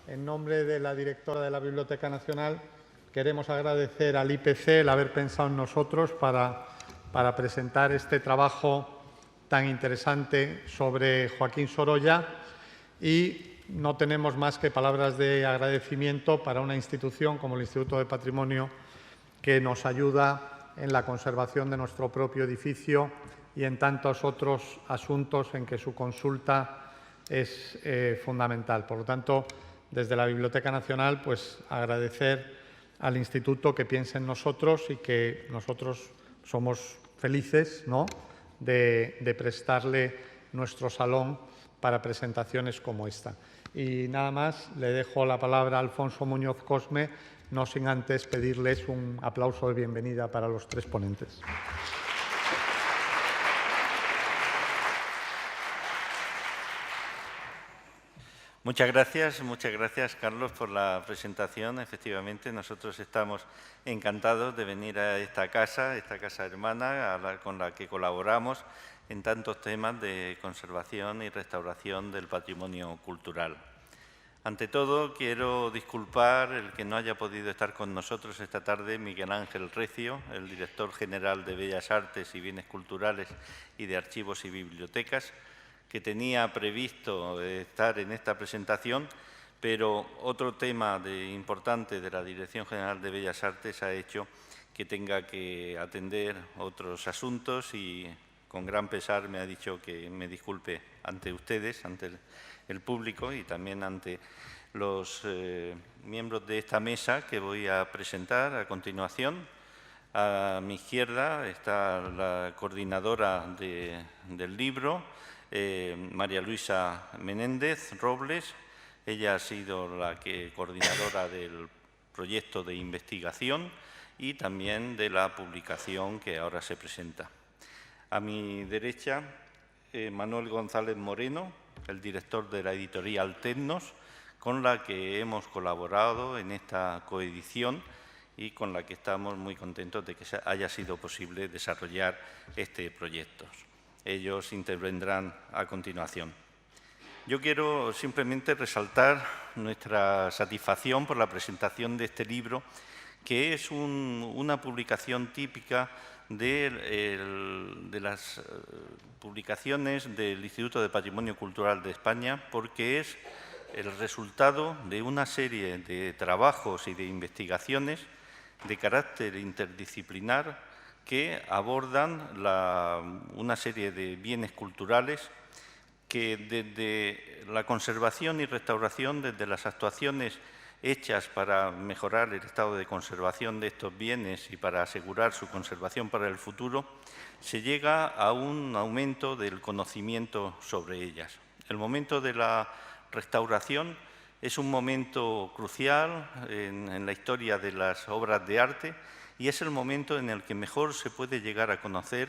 en nombre de la directora de la Biblioteca Nacional, queremos agradecer al IPC el haber pensado en nosotros para presentar este trabajo tan interesante sobre Joaquín Sorolla, y no tenemos más que palabras de agradecimiento para una institución como el Instituto de Patrimonio, que nos ayuda en la conservación de nuestro propio edificio y en tantos otros asuntos en que su consulta es fundamental. Por lo tanto, desde la Biblioteca Nacional, pues agradecer al Instituto que piense en nosotros y que nosotros somos felices, ¿no?, de prestarle nuestro salón para presentaciones como esta. Y nada más, le dejo la palabra a Alfonso Muñoz Cosme, no sin antes pedirles un aplauso de bienvenida para los tres ponentes. Muchas gracias, Carlos, por la presentación. Efectivamente, nosotros estamos encantados de venir a esta casa hermana, con la que colaboramos en tantos temas de conservación y restauración del patrimonio cultural. Ante todo, quiero disculpar el que no haya podido estar con nosotros esta tarde Miguel Ángel Recio, el director general de Bellas Artes y Bienes Culturales y de Archivos y Bibliotecas, que tenía previsto estar en esta presentación, pero otro tema importante de la Dirección General de Bellas Artes ha hecho que tenga que atender otros asuntos y con gran pesar me ha dicho que me disculpe ante ustedes, ante el público y también ante los miembros de esta mesa que voy a presentar a continuación. A mi izquierda está la coordinadora del libro, María Luisa Menéndez Robles. Ella ha sido la coordinadora del proyecto de investigación y también de la publicación que ahora se presenta. A mi derecha, Manuel González Moreno, el director de la editorial Tecnos, con la que hemos colaborado en esta coedición y con la que estamos muy contentos de que haya sido posible desarrollar este proyecto. Ellos intervendrán a continuación. Yo quiero simplemente resaltar nuestra satisfacción por la presentación de este libro, que es una publicación típica de las publicaciones del Instituto de Patrimonio Cultural de España, porque es el resultado de una serie de trabajos y de investigaciones de carácter interdisciplinar que abordan una serie de bienes culturales que desde la conservación y restauración, desde las actuaciones hechas para mejorar el estado de conservación de estos bienes y para asegurar su conservación para el futuro, se llega a un aumento del conocimiento sobre ellas. El momento de la restauración es un momento crucial en la historia de las obras de arte y es el momento en el que mejor se puede llegar a conocer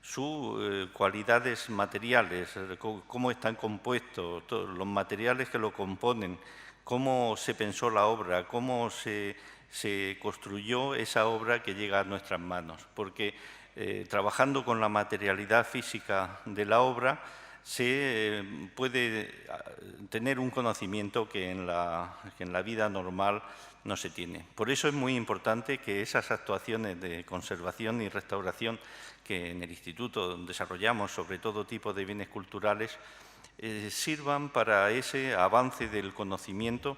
sus cualidades materiales, cómo están compuestos todos los materiales que lo componen, cómo se pensó la obra, cómo se construyó esa obra que llega a nuestras manos. Porque trabajando con la materialidad física de la obra, se puede tener un conocimiento que en la vida normal no se tiene. Por eso es muy importante que esas actuaciones de conservación y restauración que en el Instituto desarrollamos sobre todo tipo de bienes culturales sirvan para ese avance del conocimiento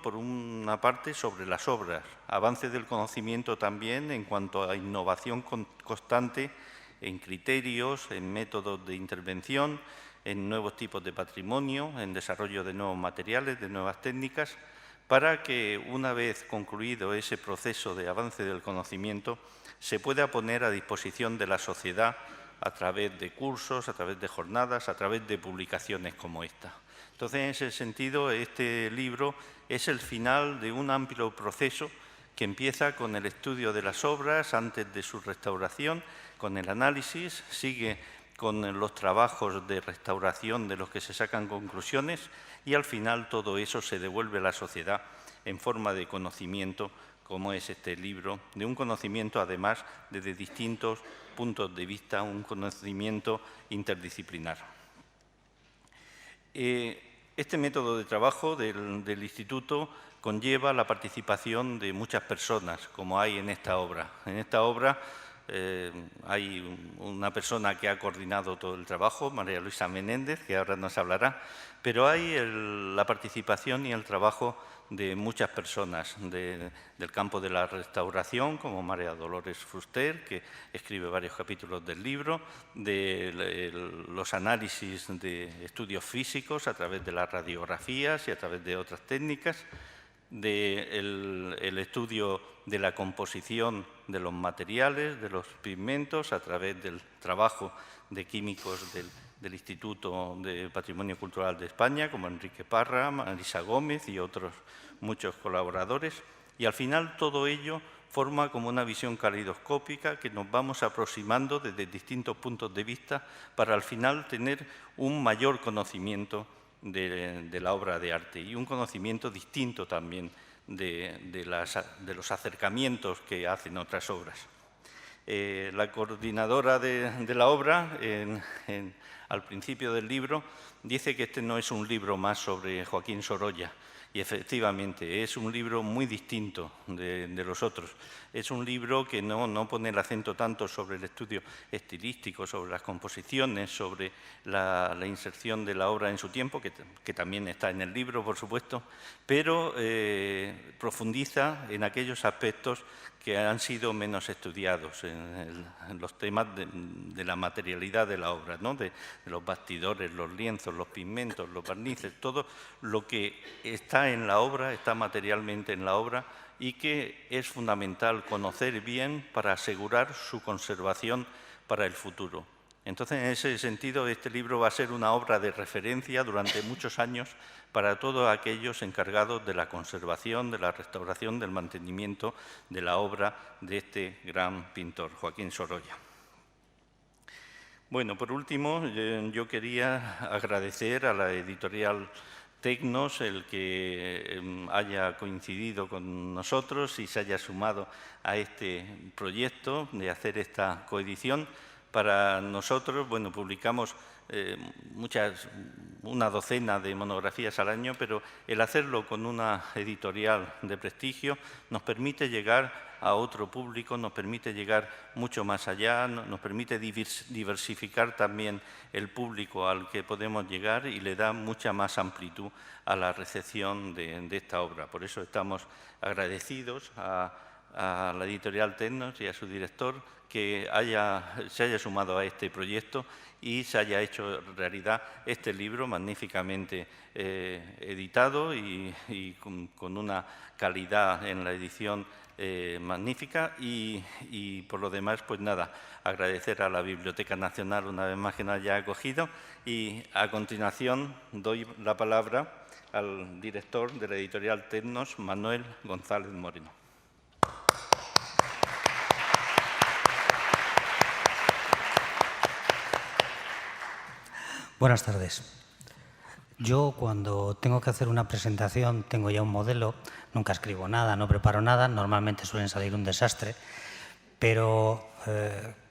por una parte sobre las obras, avance del conocimiento también en cuanto a innovación constante en criterios, en métodos de intervención, en nuevos tipos de patrimonio, en desarrollo de nuevos materiales, de nuevas técnicas, para que una vez concluido ese proceso de avance del conocimiento se pueda poner a disposición de la sociedad a través de cursos, a través de jornadas, a través de publicaciones como esta. Entonces, en ese sentido, este libro es el final de un amplio proceso que empieza con el estudio de las obras antes de su restauración, con el análisis, sigue con los trabajos de restauración de los que se sacan conclusiones y al final todo eso se devuelve a la sociedad en forma de conocimiento, como es este libro, de un conocimiento además desde distintos puntos de vista, un conocimiento interdisciplinar. Este método de trabajo del Instituto conlleva la participación de muchas personas, como hay en esta obra. En esta obra hay una persona que ha coordinado todo el trabajo, María Luisa Menéndez, que ahora nos hablará, pero hay la participación y el trabajo de muchas personas del campo de la restauración, como María Dolores Fuster, que escribe varios capítulos del libro, de los análisis de estudios físicos a través de las radiografías y a través de otras técnicas, del estudio de la composición de los materiales, de los pigmentos, a través del trabajo de químicos del Instituto de Patrimonio Cultural de España, como Enrique Parra, Marisa Gómez y otros muchos colaboradores. Y al final todo ello forma como una visión caleidoscópica que nos vamos aproximando desde distintos puntos de vista para al final tener un mayor conocimiento de la obra de arte y un conocimiento distinto también de los acercamientos que hacen otras obras. La coordinadora de la obra, al principio del libro, dice que este no es un libro más sobre Joaquín Sorolla, y efectivamente es un libro muy distinto de los otros. Es un libro que no pone el acento tanto sobre el estudio estilístico, sobre las composiciones, sobre la inserción de la obra en su tiempo, que también está en el libro, por supuesto, pero profundiza en aquellos aspectos que han sido menos estudiados, en los temas de la materialidad de la obra, ¿no? de los bastidores, los lienzos, los pigmentos, los barnices, todo lo que está en la obra, está materialmente en la obra y que es fundamental conocer bien para asegurar su conservación para el futuro. Entonces, en ese sentido, este libro va a ser una obra de referencia durante muchos años para todos aquellos encargados de la conservación, de la restauración, del mantenimiento de la obra de este gran pintor, Joaquín Sorolla. Bueno, por último, yo quería agradecer a la editorial Tecnos el que haya coincidido con nosotros y se haya sumado a este proyecto de hacer esta coedición. Para nosotros, bueno, publicamos una docena de monografías al año, pero el hacerlo con una editorial de prestigio nos permite llegar a otro público, nos permite llegar mucho más allá, nos permite diversificar también el público al que podemos llegar y le da mucha más amplitud a la recepción de esta obra. Por eso estamos agradecidos a la editorial Tecnos y a su director que se haya sumado a este proyecto y se haya hecho realidad este libro magníficamente editado y con una calidad en la edición magnífica y por lo demás, pues nada, agradecer a la Biblioteca Nacional una vez más que nos haya acogido y a continuación doy la palabra al director de la editorial Tecnos, Manuel González Moreno. Buenas tardes. Yo cuando tengo que hacer una presentación tengo ya un modelo, nunca escribo nada, no preparo nada, normalmente suelen salir un desastre, pero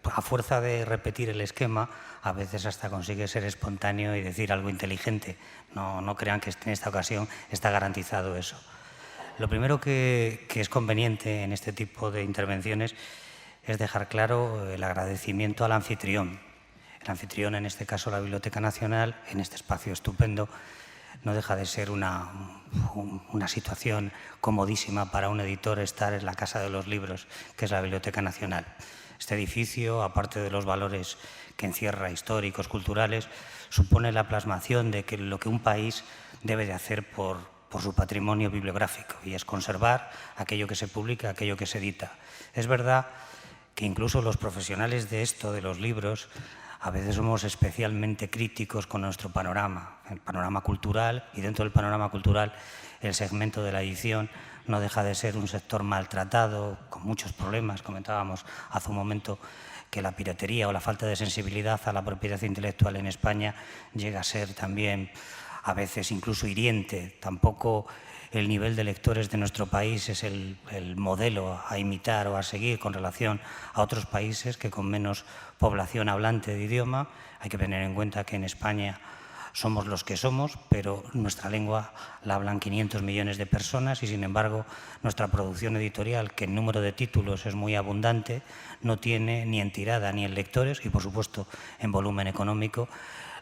a fuerza de repetir el esquema a veces hasta consigue ser espontáneo y decir algo inteligente. No crean que en esta ocasión está garantizado eso. Lo primero que es conveniente en este tipo de intervenciones es dejar claro el agradecimiento al anfitrión. El anfitrión, en este caso la Biblioteca Nacional, en este espacio estupendo, no deja de ser una situación comodísima para un editor estar en la Casa de los Libros, que es la Biblioteca Nacional. Este edificio, aparte de los valores que encierra históricos, culturales, supone la plasmación de lo que un país debe de hacer por su patrimonio bibliográfico, y es conservar aquello que se publica, aquello que se edita. Es verdad que incluso los profesionales de esto, de los libros, a veces somos especialmente críticos con nuestro panorama, el panorama cultural, y dentro del panorama cultural el segmento de la edición no deja de ser un sector maltratado, con muchos problemas. Comentábamos hace un momento que la piratería o la falta de sensibilidad a la propiedad intelectual en España llega a ser también a veces incluso hiriente. Tampoco el nivel de lectores de nuestro país es el modelo a imitar o a seguir con relación a otros países que con menos población hablante de idioma. Hay que tener en cuenta que en España somos los que somos, pero nuestra lengua la hablan 500 millones de personas y, sin embargo, nuestra producción editorial, que en número de títulos es muy abundante, no tiene ni en tirada ni en lectores y, por supuesto, en volumen económico,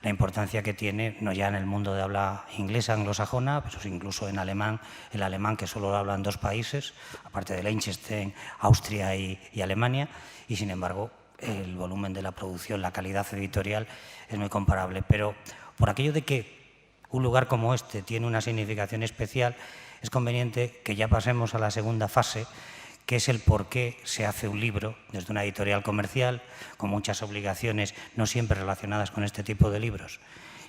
la importancia que tiene, no ya en el mundo de habla inglesa, anglosajona, pero incluso en alemán, el alemán que solo lo hablan 2 países, aparte de Liechtenstein, Austria y Alemania, y, sin embargo, el volumen de la producción, la calidad editorial es muy comparable. Pero por aquello de que un lugar como este tiene una significación especial, es conveniente que ya pasemos a la segunda fase, que es el por qué se hace un libro desde una editorial comercial, con muchas obligaciones no siempre relacionadas con este tipo de libros.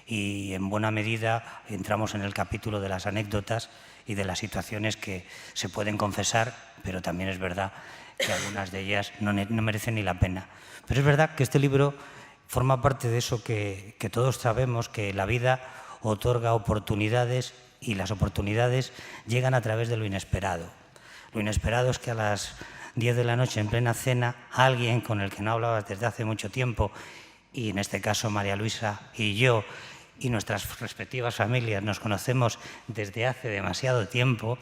Y en buena medida entramos en el capítulo de las anécdotas y de las situaciones que se pueden confesar, pero también es verdad que algunas de ellas no merecen ni la pena. Pero es verdad que este libro forma parte de eso que todos sabemos, que la vida otorga oportunidades y las oportunidades llegan a través de lo inesperado. Lo inesperado es que a las 10 de la noche, en plena cena, alguien con el que no hablabas desde hace mucho tiempo, y en este caso María Luisa y yo, y nuestras respectivas familias nos conocemos desde hace demasiado tiempo,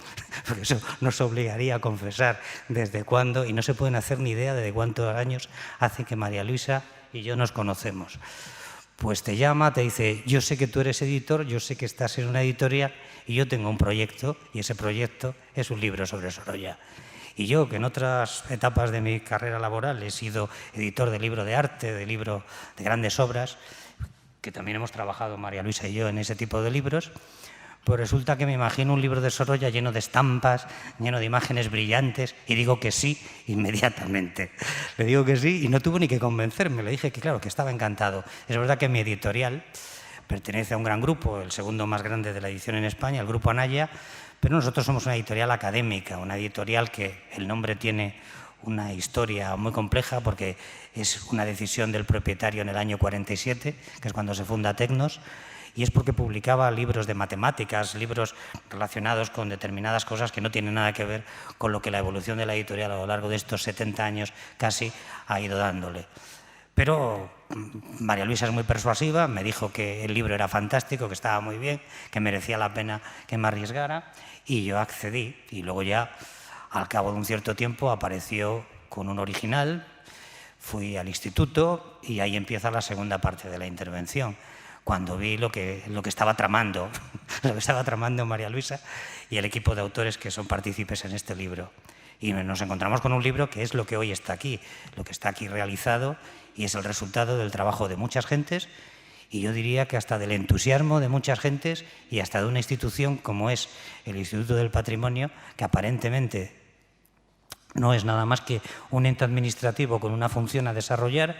porque eso nos obligaría a confesar desde cuándo, y no se pueden hacer ni idea de cuántos años hace que María Luisa y yo nos conocemos. Pues te llama, te dice, yo sé que tú eres editor, yo sé que estás en una editorial y yo tengo un proyecto, y ese proyecto es un libro sobre Sorolla. Y yo, que en otras etapas de mi carrera laboral he sido editor de libro de arte, de libro de grandes obras, que también hemos trabajado María Luisa y yo en ese tipo de libros, pues resulta que me imagino un libro de Sorolla lleno de estampas, lleno de imágenes brillantes, y digo que sí inmediatamente. Le digo que sí y no tuvo ni que convencerme, le dije que claro, que estaba encantado. Es verdad que mi editorial pertenece a un gran grupo, el segundo más grande de la edición en España, el Grupo Anaya, pero nosotros somos una editorial académica, una editorial que el nombre tiene una historia muy compleja porque es una decisión del propietario en el año 47, que es cuando se funda Tecnos, y es porque publicaba libros de matemáticas, libros relacionados con determinadas cosas que no tienen nada que ver con lo que la evolución de la editorial a lo largo de estos 70 años casi ha ido dándole. Pero María Luisa es muy persuasiva, me dijo que el libro era fantástico, que estaba muy bien, que merecía la pena que me arriesgara, y yo accedí, y luego ya al cabo de un cierto tiempo apareció con un original, fui al instituto y ahí empieza la segunda parte de la intervención, cuando vi lo que estaba tramando, lo que estaba tramando María Luisa y el equipo de autores que son partícipes en este libro. Y nos encontramos con un libro que es lo que hoy está aquí, lo que está aquí realizado, y es el resultado del trabajo de muchas gentes, y yo diría que hasta del entusiasmo de muchas gentes y hasta de una institución como es el Instituto del Patrimonio, que aparentemente no es nada más que un ente administrativo con una función a desarrollar,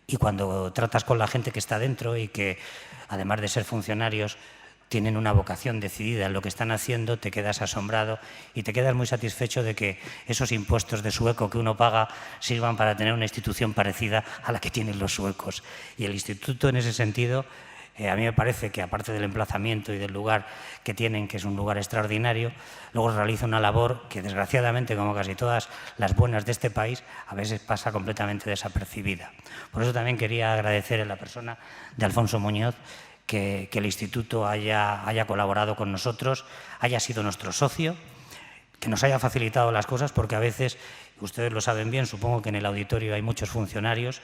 y cuando tratas con la gente que está dentro y que, además de ser funcionarios, tienen una vocación decidida en lo que están haciendo, te quedas asombrado y te quedas muy satisfecho de que esos impuestos de sueco que uno paga sirvan para tener una institución parecida a la que tienen los suecos. Y el instituto, en ese sentido, a mí me parece que, aparte del emplazamiento y del lugar que tienen, que es un lugar extraordinario, luego realiza una labor que, desgraciadamente, como casi todas las buenas de este país, a veces pasa completamente desapercibida. Por eso también quería agradecer en la persona de Alfonso Muñoz que el Instituto haya colaborado con nosotros, haya sido nuestro socio, que nos haya facilitado las cosas, porque a veces, ustedes lo saben bien, supongo que en el auditorio hay muchos funcionarios,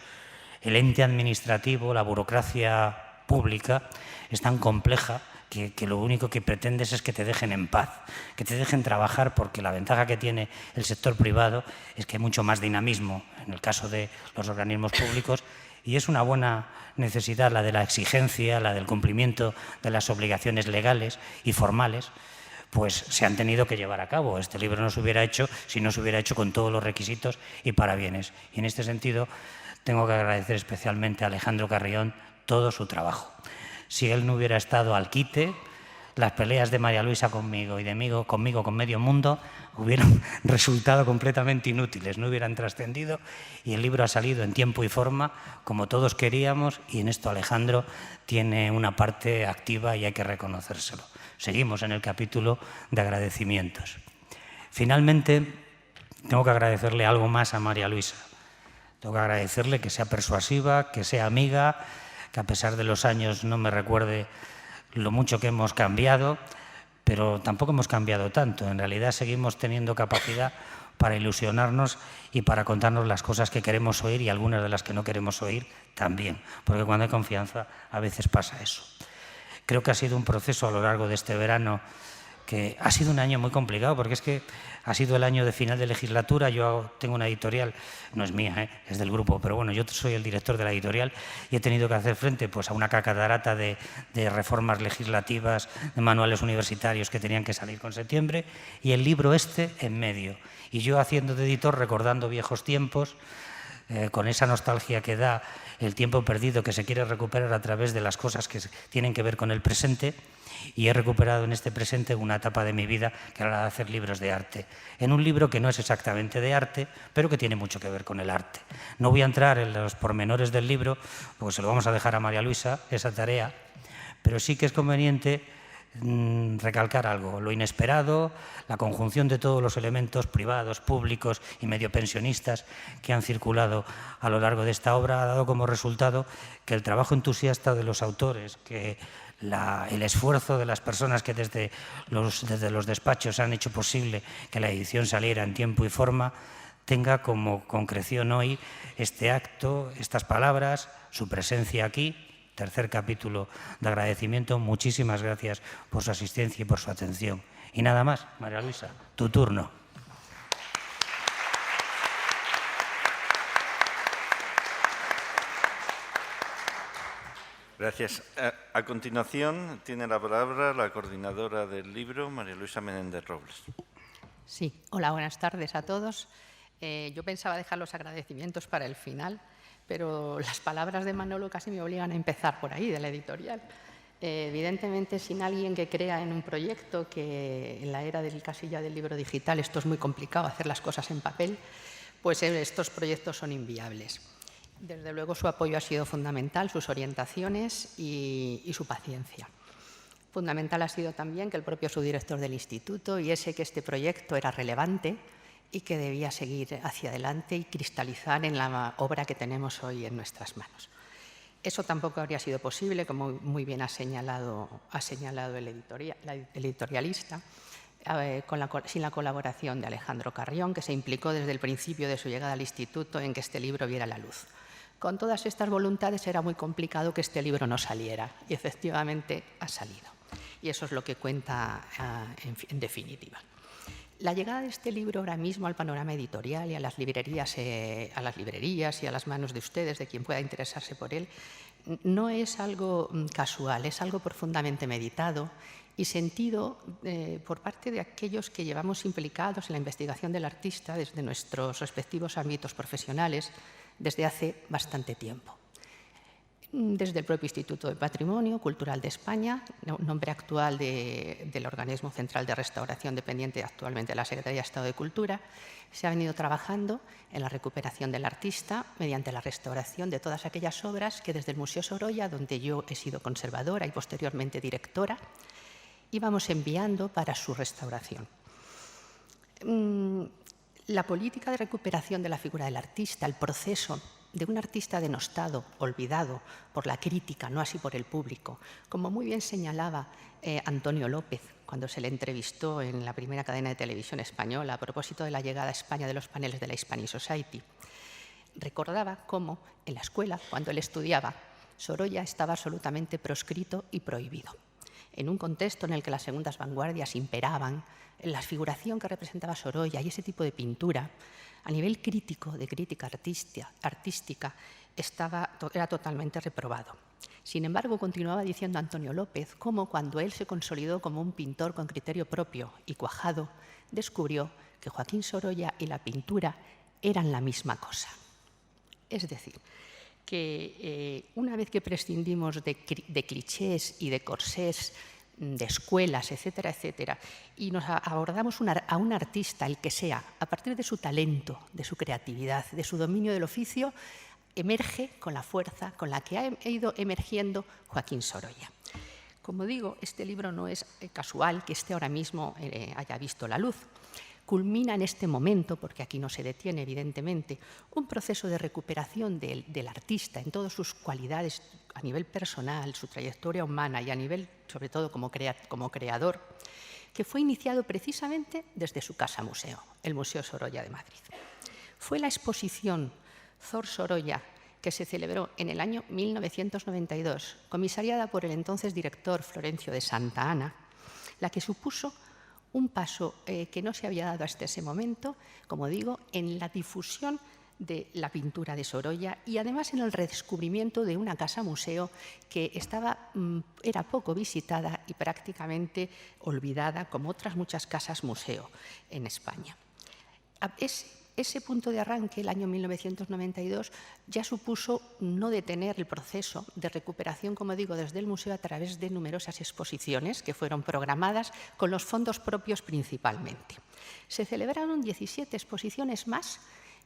el ente administrativo, la burocracia pública es tan compleja que lo único que pretendes es que te dejen en paz, que te dejen trabajar, porque la ventaja que tiene el sector privado es que hay mucho más dinamismo en el caso de los organismos públicos, y es una buena necesidad la de la exigencia, la del cumplimiento de las obligaciones legales y formales, pues se han tenido que llevar a cabo. Este libro no se hubiera hecho si no se hubiera hecho con todos los requisitos y parabienes. Y en este sentido tengo que agradecer especialmente a Alejandro Carrión todo su trabajo. Si él no hubiera estado al quite, las peleas de María Luisa conmigo y conmigo con medio mundo hubieran resultado completamente inútiles, no hubieran trascendido, y el libro ha salido en tiempo y forma como todos queríamos, y en esto Alejandro tiene una parte activa y hay que reconocérselo. Seguimos en el capítulo de agradecimientos. Finalmente, tengo que agradecerle algo más a María Luisa. Tengo que agradecerle que sea persuasiva, que sea amiga, que a pesar de los años no me recuerde lo mucho que hemos cambiado, pero tampoco hemos cambiado tanto. En realidad seguimos teniendo capacidad para ilusionarnos y para contarnos las cosas que queremos oír y algunas de las que no queremos oír también, porque cuando hay confianza a veces pasa eso. Creo que ha sido un proceso a lo largo de este verano que ha sido un año muy complicado, porque es que ha sido el año de final de legislatura. Yo tengo una editorial, no es mía, es del grupo, pero bueno, yo soy el director de la editorial y he tenido que hacer frente pues, a una cacatarata de reformas legislativas, de manuales universitarios que tenían que salir con septiembre, y el libro este en medio. Y yo haciendo de editor, recordando viejos tiempos, con esa nostalgia que da el tiempo perdido que se quiere recuperar a través de las cosas que tienen que ver con el presente. Y he recuperado en este presente una etapa de mi vida que era la de hacer libros de arte. En un libro que no es exactamente de arte, pero que tiene mucho que ver con el arte. No voy a entrar en los pormenores del libro, porque se lo vamos a dejar a María Luisa, esa tarea, pero sí que es conveniente recalcar algo, lo inesperado, la conjunción de todos los elementos privados, públicos y medio pensionistas que han circulado a lo largo de esta obra ha dado como resultado que el trabajo entusiasta de los autores, que el esfuerzo de las personas que desde los despachos han hecho posible que la edición saliera en tiempo y forma, tenga como concreción hoy este acto, estas palabras, su presencia aquí. Tercer capítulo de agradecimiento. Muchísimas gracias por su asistencia y por su atención. Y nada más, María Luisa, tu turno. Gracias. A continuación tiene la palabra la coordinadora del libro, María Luisa Menéndez Robles. Sí, hola, buenas tardes a todos. Yo pensaba dejar los agradecimientos para el final, pero las palabras de Manolo casi me obligan a empezar por ahí, de la editorial. Evidentemente, sin alguien que crea en un proyecto, que en la era del casilla del libro digital esto es muy complicado, hacer las cosas en papel, pues estos proyectos son inviables. Desde luego su apoyo ha sido fundamental, sus orientaciones y su paciencia. Fundamental ha sido también que el propio subdirector del instituto viese que este proyecto era relevante y que debía seguir hacia adelante y cristalizar en la obra que tenemos hoy en nuestras manos. Eso tampoco habría sido posible, como muy bien ha señalado el editorialista, sin la colaboración de Alejandro Carrión, que se implicó desde el principio de su llegada al instituto en que este libro viera la luz. Con todas estas voluntades era muy complicado que este libro no saliera, y efectivamente ha salido. Y eso es lo que cuenta en definitiva. La llegada de este libro ahora mismo al panorama editorial y a las librerías y a las manos de ustedes, de quien pueda interesarse por él, no es algo casual, es algo profundamente meditado y sentido por parte de aquellos que llevamos implicados en la investigación del artista desde nuestros respectivos ámbitos profesionales desde hace bastante tiempo. Desde el propio Instituto de Patrimonio Cultural de España, nombre actual del Organismo Central de Restauración dependiente actualmente de la Secretaría de Estado de Cultura, se ha venido trabajando en la recuperación del artista mediante la restauración de todas aquellas obras que desde el Museo Sorolla, donde yo he sido conservadora y posteriormente directora, íbamos enviando para su restauración. La política de recuperación de la figura del artista, el proceso de un artista denostado, olvidado por la crítica, no así por el público, como muy bien señalaba Antonio López cuando se le entrevistó en la primera cadena de televisión española a propósito de la llegada a España de los paneles de la Hispanic Society. Recordaba cómo en la escuela, cuando él estudiaba, Sorolla estaba absolutamente proscrito y prohibido. En un contexto en el que las segundas vanguardias imperaban, la figuración que representaba Sorolla y ese tipo de pintura, a nivel crítico, de crítica artística, era totalmente reprobado. Sin embargo, continuaba diciendo Antonio López cómo cuando él se consolidó como un pintor con criterio propio y cuajado, descubrió que Joaquín Sorolla y la pintura eran la misma cosa. Es decir, que una vez que prescindimos de clichés y de corsés, de escuelas, etcétera, etcétera, y nos abordamos a un artista, el que sea, a partir de su talento, de su creatividad, de su dominio del oficio, emerge con la fuerza con la que ha ido emergiendo Joaquín Sorolla. Como digo, este libro no es casual que esté ahora mismo haya visto la luz. Culmina en este momento, porque aquí no se detiene evidentemente, un proceso de recuperación del artista en todas sus cualidades a nivel personal, su trayectoria humana y a nivel, sobre todo, como creador, que fue iniciado precisamente desde su casa museo, el Museo Sorolla de Madrid. Fue la exposición Zor Sorolla, que se celebró en el año 1992, comisariada por el entonces director Florencio de Santa Ana, la que supuso un paso que no se había dado hasta ese momento, como digo, en la difusión de la pintura de Sorolla y además en el redescubrimiento de una casa museo que era poco visitada y prácticamente olvidada, como otras muchas casas museo en España. Ese punto de arranque, el año 1992, ya supuso no detener el proceso de recuperación, como digo, desde el museo a través de numerosas exposiciones que fueron programadas con los fondos propios principalmente. Se celebraron 17 exposiciones más,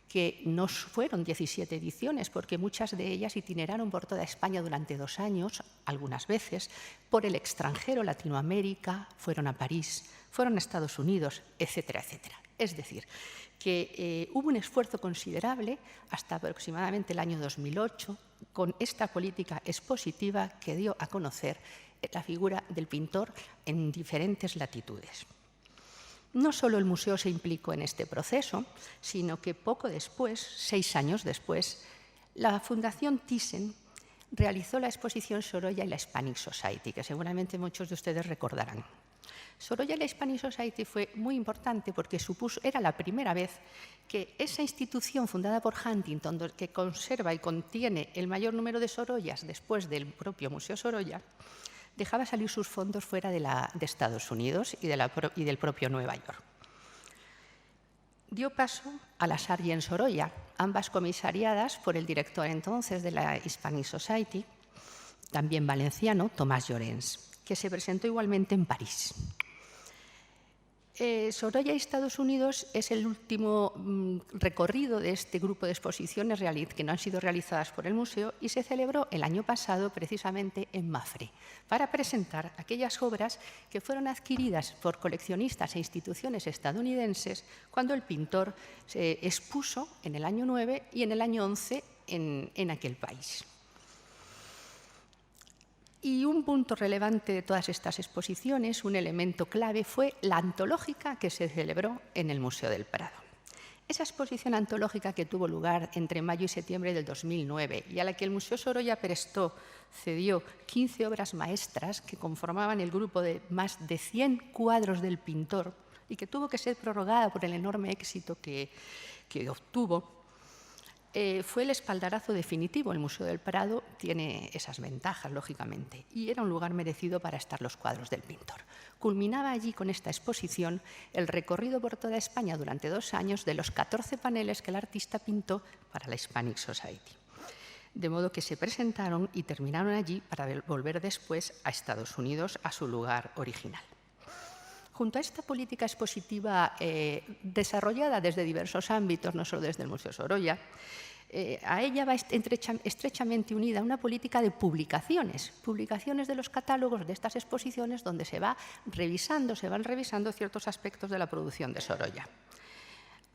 que no fueron 17 ediciones, porque muchas de ellas itineraron por toda España durante 2 años, algunas veces, por el extranjero, Latinoamérica, fueron a París, fueron a Estados Unidos, etcétera, etcétera. Es decir, que hubo un esfuerzo considerable hasta aproximadamente el año 2008 con esta política expositiva que dio a conocer la figura del pintor en diferentes latitudes. No solo el museo se implicó en este proceso, sino que poco después, 6 años después, la Fundación Thyssen realizó la exposición Sorolla y la Hispanic Society, que seguramente muchos de ustedes recordarán. Sorolla y la Hispanic Society fue muy importante porque era la primera vez que esa institución fundada por Huntington, que conserva y contiene el mayor número de Sorollas después del propio Museo Sorolla, dejaba salir sus fondos fuera de Estados Unidos y del propio Nueva York. Dio paso a la Sargent Sorolla, ambas comisariadas por el director entonces de la Hispanic Society, también valenciano, Tomás Llorens, que se presentó igualmente en París. Sorolla y Estados Unidos es el último recorrido de este grupo de exposiciones que no han sido realizadas por el museo y se celebró el año pasado precisamente en Mafre para presentar aquellas obras que fueron adquiridas por coleccionistas e instituciones estadounidenses cuando el pintor se expuso en el año 9 y en el año 11 en aquel país. Y un punto relevante de todas estas exposiciones, un elemento clave, fue la antológica que se celebró en el Museo del Prado. Esa exposición antológica que tuvo lugar entre mayo y septiembre del 2009 y a la que el Museo Sorolla cedió 15 obras maestras que conformaban el grupo de más de 100 cuadros del pintor y que tuvo que ser prorrogada por el enorme éxito que obtuvo, fue el espaldarazo definitivo. El Museo del Prado tiene esas ventajas, lógicamente, y era un lugar merecido para estar los cuadros del pintor. Culminaba allí con esta exposición el recorrido por toda España durante 2 años de los 14 paneles que el artista pintó para la Hispanic Society. De modo que se presentaron y terminaron allí para volver después a Estados Unidos, a su lugar original. Junto a esta política expositiva desarrollada desde diversos ámbitos, no solo desde el Museo Sorolla, a ella va estrechamente unida una política de publicaciones de los catálogos de estas exposiciones donde se van revisando ciertos aspectos de la producción de Sorolla.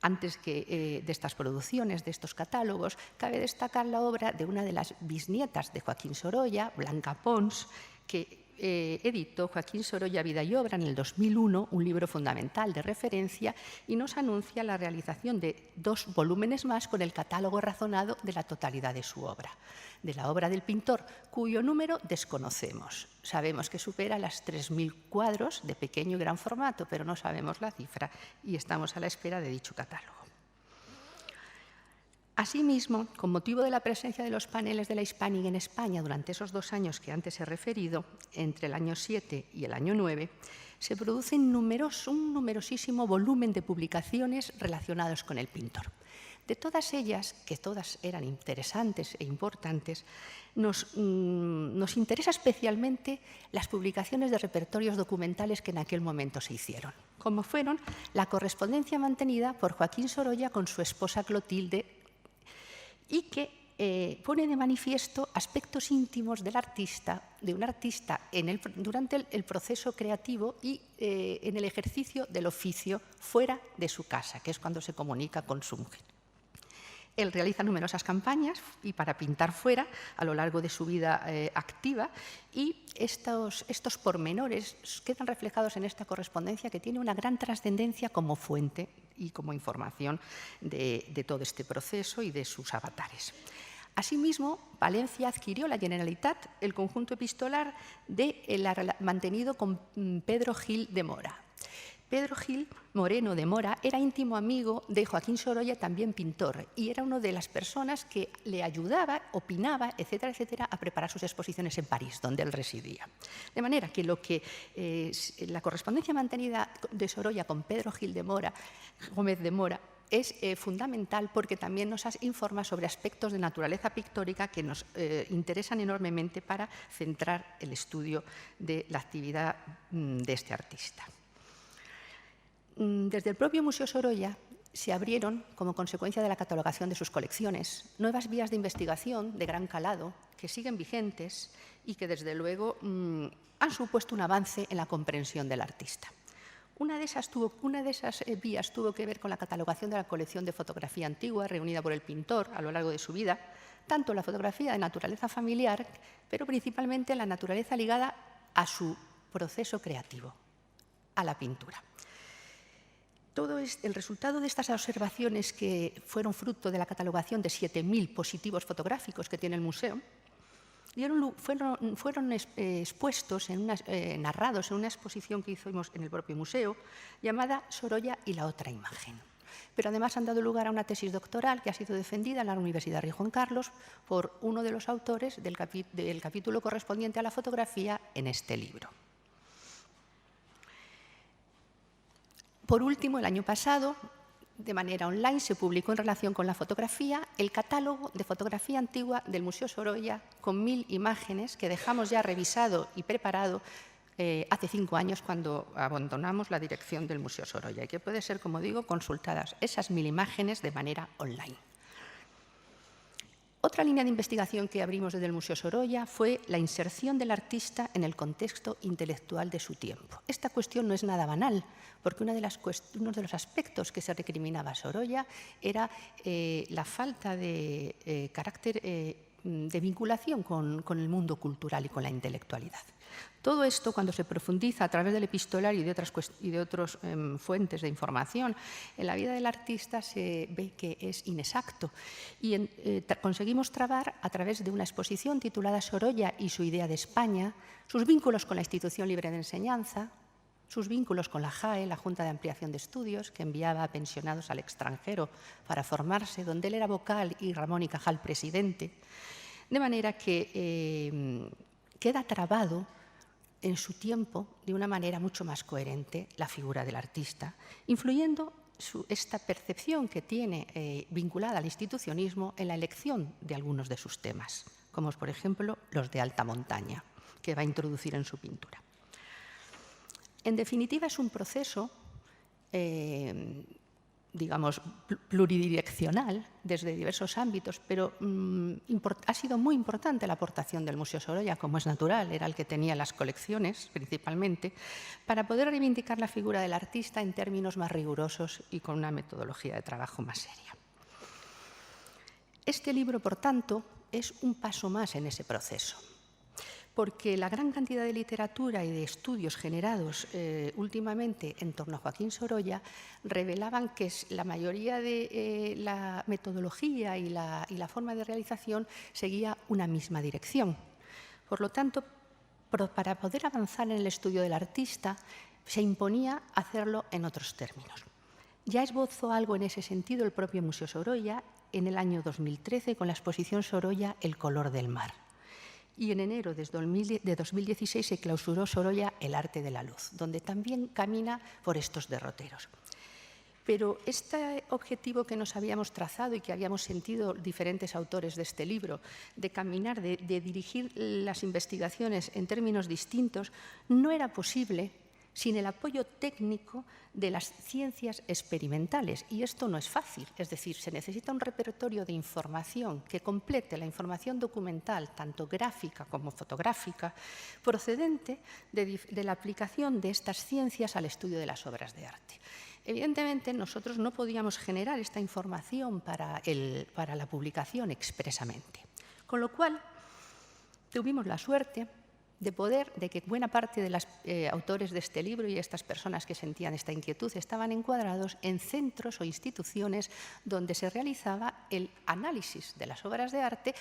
Antes de estas producciones, de estos catálogos, cabe destacar la obra de una de las bisnietas de Joaquín Sorolla, Blanca Pons, que editó Joaquín Sorolla, Vida y Obra, en el 2001, un libro fundamental de referencia, y nos anuncia la realización de 2 volúmenes más con el catálogo razonado de la totalidad de su obra, de la obra del pintor, cuyo número desconocemos. Sabemos que supera las 3.000 cuadros de pequeño y gran formato, pero no sabemos la cifra y estamos a la espera de dicho catálogo. Asimismo, con motivo de la presencia de los paneles de la Hispanic en España durante esos 2 años que antes he referido, entre el año 7 y el año 9, se produce un numerosísimo volumen de publicaciones relacionadas con el pintor. De todas ellas, que todas eran interesantes e importantes, nos interesa especialmente las publicaciones de repertorios documentales que en aquel momento se hicieron, como fueron la correspondencia mantenida por Joaquín Sorolla con su esposa Clotilde, y que pone de manifiesto aspectos íntimos del artista, de un artista durante el proceso creativo y en el ejercicio del oficio fuera de su casa, que es cuando se comunica con su mujer. Él realiza numerosas campañas y para pintar fuera a lo largo de su vida activa, y estos pormenores quedan reflejados en esta correspondencia que tiene una gran trascendencia como fuente y como información de todo este proceso y de sus avatares. Asimismo, Valencia adquirió la Generalitat el conjunto epistolar mantenido con Pedro Gil de Mora. Pedro Gil Moreno de Mora era íntimo amigo de Joaquín Sorolla, también pintor, y era una de las personas que le ayudaba, opinaba, etcétera, etcétera, a preparar sus exposiciones en París, donde él residía. De manera que la correspondencia mantenida de Sorolla con Pedro Gil de Mora, Gómez de Mora, es fundamental porque también nos informa sobre aspectos de naturaleza pictórica que nos interesan enormemente para centrar el estudio de la actividad de este artista. Desde el propio Museo Sorolla se abrieron, como consecuencia de la catalogación de sus colecciones, nuevas vías de investigación de gran calado que siguen vigentes y que, desde luego, han supuesto un avance en la comprensión del artista. Una de esas vías tuvo que ver con la catalogación de la colección de fotografía antigua reunida por el pintor a lo largo de su vida, tanto la fotografía de naturaleza familiar, pero principalmente la naturaleza ligada a su proceso creativo, a la pintura. El resultado de estas observaciones, que fueron fruto de la catalogación de 7.000 positivos fotográficos que tiene el museo, fueron expuestos, narrados en una exposición que hicimos en el propio museo, llamada Sorolla y la otra imagen. Pero además han dado lugar a una tesis doctoral que ha sido defendida en la Universidad Rey Juan Carlos por uno de los autores del capítulo correspondiente a la fotografía en este libro. Por último, el año pasado, de manera online, se publicó en relación con la fotografía el catálogo de fotografía antigua del Museo Sorolla con 1000 imágenes que dejamos ya revisado y preparado hace 5 años, cuando abandonamos la dirección del Museo Sorolla, y que puede ser, como digo, consultadas esas 1000 imágenes de manera online. Otra línea de investigación que abrimos desde el Museo Sorolla fue la inserción del artista en el contexto intelectual de su tiempo. Esta cuestión no es nada banal, porque uno de los aspectos que se recriminaba a Sorolla era la falta de carácter de vinculación con el mundo cultural y con la intelectualidad. Todo esto, cuando se profundiza a través del epistolario y de otras fuentes de información en la vida del artista, se ve que es inexacto. Y conseguimos trabar, a través de una exposición titulada Sorolla y su idea de España, sus vínculos con la Institución Libre de Enseñanza, sus vínculos con la JAE, la Junta de Ampliación de Estudios, que enviaba a pensionados al extranjero para formarse, donde él era vocal y Ramón y Cajal presidente. De manera que queda trabado en su tiempo, de una manera mucho más coherente, la figura del artista, influyendo esta percepción que tiene vinculada al institucionismo en la elección de algunos de sus temas, como por ejemplo los de alta montaña, que va a introducir en su pintura. En definitiva, es un proceso, digamos, pluridireccional desde diversos ámbitos, pero ha sido muy importante la aportación del Museo Sorolla, como es natural, era el que tenía las colecciones principalmente, para poder reivindicar la figura del artista en términos más rigurosos y con una metodología de trabajo más seria. Este libro, por tanto, es un paso más en ese proceso, porque la gran cantidad de literatura y de estudios generados últimamente en torno a Joaquín Sorolla revelaban que la mayoría de la metodología y la forma de realización seguía una misma dirección. Por lo tanto, para poder avanzar en el estudio del artista, se imponía hacerlo en otros términos. Ya esbozó algo en ese sentido el propio Museo Sorolla en el año 2013 con la exposición Sorolla, el color del mar. Y en enero de 2016 se clausuró Sorolla, el arte de la luz, donde también camina por estos derroteros. Pero este objetivo que nos habíamos trazado y que habíamos sentido diferentes autores de este libro, de caminar, de dirigir las investigaciones en términos distintos, no era posible sin el apoyo técnico de las ciencias experimentales. Y esto no es fácil, es decir, se necesita un repertorio de información que complete la información documental, tanto gráfica como fotográfica, procedente de la aplicación de estas ciencias al estudio de las obras de arte. Evidentemente, nosotros no podíamos generar esta información para la publicación expresamente, con lo cual tuvimos la suerte de que buena parte de los autores de este libro y estas personas que sentían esta inquietud estaban encuadrados en centros o instituciones donde se realizaba el análisis de las obras de arte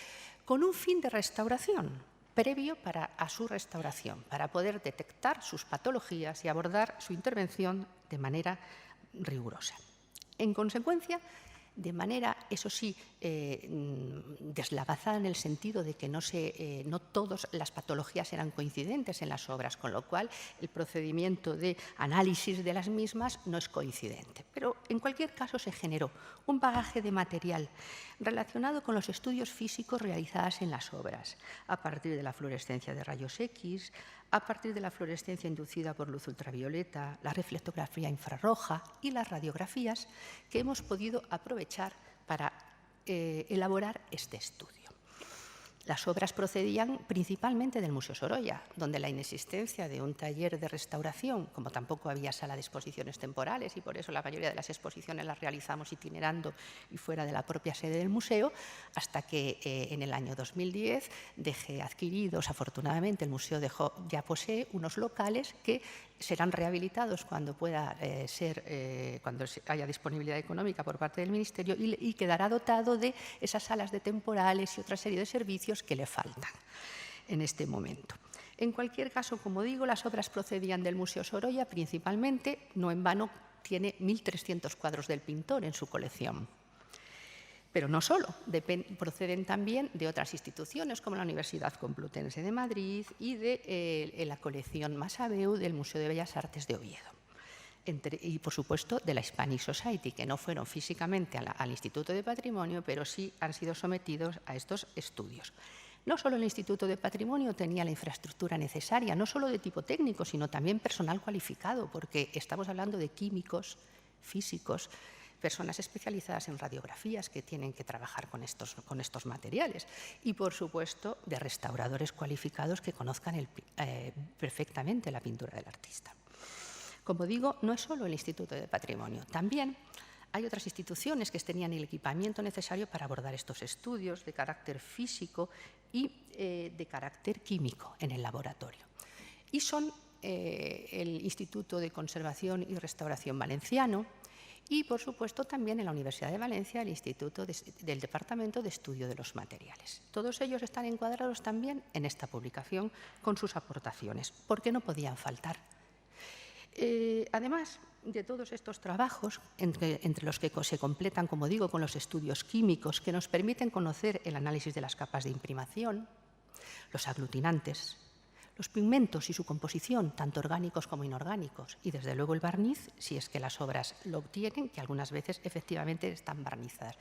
con un fin de restauración previo a su restauración, para poder detectar sus patologías y abordar su intervención de manera rigurosa. En consecuencia, de manera, eso sí, deslavazada en el sentido de que no todas las patologías eran coincidentes en las obras, con lo cual el procedimiento de análisis de las mismas no es coincidente. Pero en cualquier caso se generó un bagaje de material relacionado con los estudios físicos realizados en las obras, a partir de la fluorescencia de rayos X, a partir de la fluorescencia inducida por luz ultravioleta, la reflectografía infrarroja y las radiografías que hemos podido aprovechar para elaborar este estudio. Las obras procedían principalmente del Museo Sorolla, donde la inexistencia de un taller de restauración, como tampoco había sala de exposiciones temporales, y por eso la mayoría de las exposiciones las realizamos itinerando y fuera de la propia sede del museo, hasta que en el año 2010 dejé adquiridos, afortunadamente, el museo ya posee unos locales que serán rehabilitados cuando cuando haya disponibilidad económica por parte del Ministerio y quedará dotado de esas salas de temporales y otra serie de servicios que le faltan en este momento. En cualquier caso, como digo, las obras procedían del Museo Sorolla principalmente, no en vano tiene 1.300 cuadros del pintor en su colección. Pero no solo, proceden también de otras instituciones como la Universidad Complutense de Madrid y de la colección Massabeu del Museo de Bellas Artes de Oviedo. Y, por supuesto, de la Hispanic Society, que no fueron físicamente al Instituto de Patrimonio, pero sí han sido sometidos a estos estudios. No solo el Instituto de Patrimonio tenía la infraestructura necesaria, no solo de tipo técnico, sino también personal cualificado, porque estamos hablando de químicos, físicos, personas especializadas en radiografías que tienen que trabajar con estos materiales y, por supuesto, de restauradores cualificados que conozcan perfectamente la pintura del artista. Como digo, no es solo el Instituto de Patrimonio, también hay otras instituciones que tenían el equipamiento necesario para abordar estos estudios de carácter físico y de carácter químico en el laboratorio. Y son el Instituto de Conservación y Restauración Valenciano y, por supuesto, también en la Universidad de Valencia el Instituto del Departamento de Estudio de los Materiales. Todos ellos están encuadrados también en esta publicación con sus aportaciones, porque no podían faltar. Además de todos estos trabajos, entre los que se completan, como digo, con los estudios químicos que nos permiten conocer el análisis de las capas de imprimación, los aglutinantes, los pigmentos y su composición, tanto orgánicos como inorgánicos, y desde luego el barniz, si es que las obras lo obtienen, que algunas veces efectivamente están barnizadas.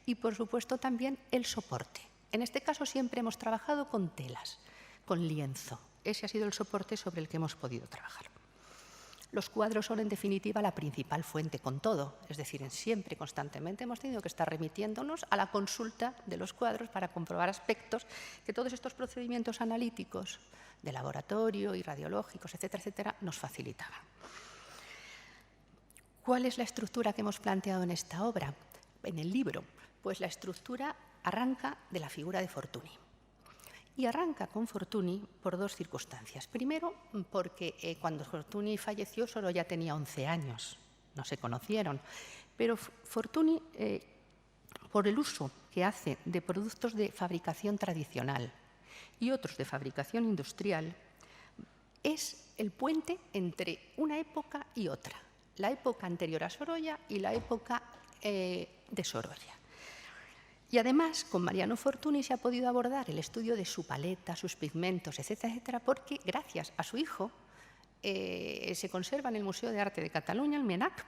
Y, por supuesto, también el soporte. En este caso siempre hemos trabajado con telas, con lienzo. Ese ha sido el soporte sobre el que hemos podido trabajar. Los cuadros son, en definitiva, la principal fuente con todo, es decir, siempre, constantemente, hemos tenido que estar remitiéndonos a la consulta de los cuadros para comprobar aspectos que todos estos procedimientos analíticos de laboratorio y radiológicos, etcétera, etcétera, nos facilitaban. ¿Cuál es la estructura que hemos planteado en esta obra, en el libro? Pues la estructura arranca de la figura de Fortuny. Y arranca con Fortuny por dos circunstancias. Primero, porque cuando Fortuny falleció solo ya tenía 11 años, no se conocieron. Pero Fortuny, por el uso que hace de productos de fabricación tradicional y otros de fabricación industrial, es el puente entre una época y otra. La época anterior a Sorolla y la época de Sorolla. Y además, con Mariano Fortuny se ha podido abordar el estudio de su paleta, sus pigmentos, etcétera, etcétera, porque gracias a su hijo se conserva en el Museo de Arte de Cataluña, el MENAC,